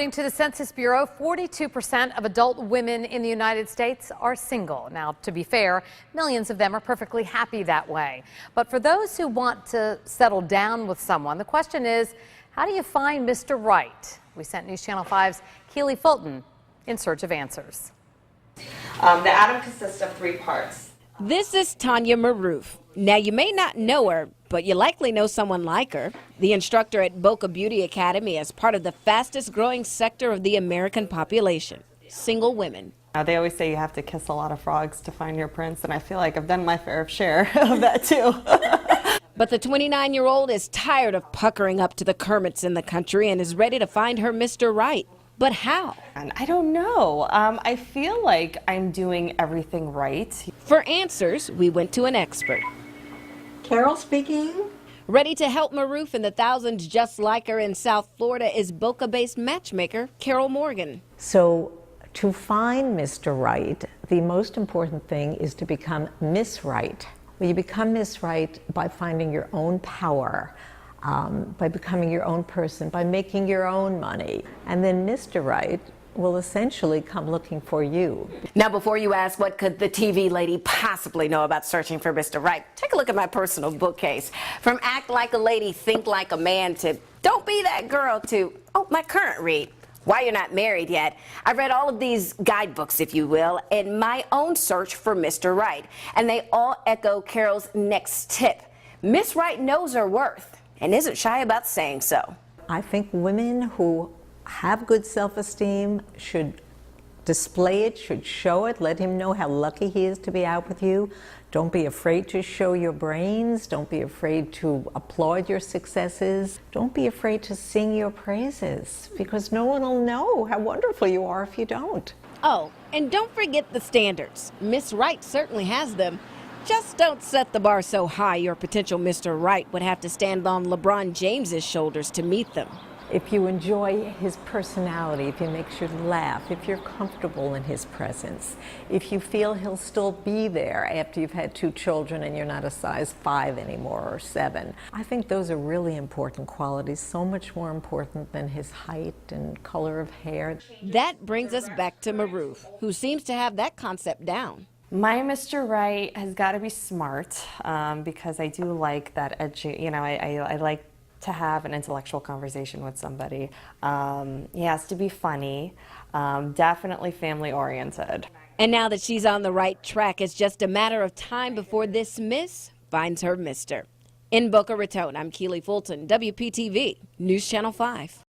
According to the Census Bureau, 42% of adult women in the United States are single. Now, to be fair, millions of them are perfectly happy that way. But for those who want to settle down with someone, the question is, how do you find Mr. Right? We sent News Channel 5's Keli Fulton in search of answers. The atom consists of 3 parts. This is Tanya Maroof. Now, you may not know her, but you likely know someone like her. The instructor at Boca Beauty Academy is part of the fastest growing sector of the American population, single women. They always say you have to kiss a lot of frogs to find your prince, and I feel like I've done my fair share of that too. But the 29-year-old is tired of puckering up to the Kermits in the country and is ready to find her Mr. Right. But how? And I don't know. I feel like I'm doing everything right. For answers, we went to an expert. Carol speaking. Ready to help Maroof and the thousands just like her in South Florida is Boca-based matchmaker Carol Morgan. So to find Mr. Right, the most important thing is to become Miss Right. Well, you become Miss Right by finding your own power, by becoming your own person, by making your own money. And then Mr. Right will essentially come looking for you. Now, before you ask what could the TV lady possibly know about searching for Mr. Right, take a look at my personal bookcase. From Act Like a Lady, Think Like a Man to Don't Be That Girl to, oh, my current read, Why You're Not Married Yet. I read all of these guidebooks, if you will, in my own search for Mr. Right. And they all echo Carol's next tip. Miss Right knows her worth and isn't shy about saying so. I think women who have good self-esteem should display it, should show it, let him know how lucky he is to be out with you. Don't be afraid to show your brains. Don't be afraid to applaud your successes. Don't be afraid to sing your praises, because no one will know how wonderful you are if you don't. Oh, and don't forget the standards. Miss Right certainly has them. Just don't set the bar so high your potential Mr. Right would have to stand on LeBron James's shoulders to meet them. If you enjoy his personality, if he makes you laugh, if you're comfortable in his presence, if you feel he'll still be there after you've had 2 children and you're not a size 5 anymore or 7. I think those are really important qualities, so much more important than his height and color of hair. That brings us back to Maroof, who seems to have that concept down. My Mr. Right has got to be smart, because I do like that I like to have an intellectual conversation with somebody. He has to be funny, definitely family oriented. And now that she's on the right track, it's just a matter of time before this Miss finds her Mr. In Boca Raton, I'm Keli Fulton, WPTV, News Channel 5.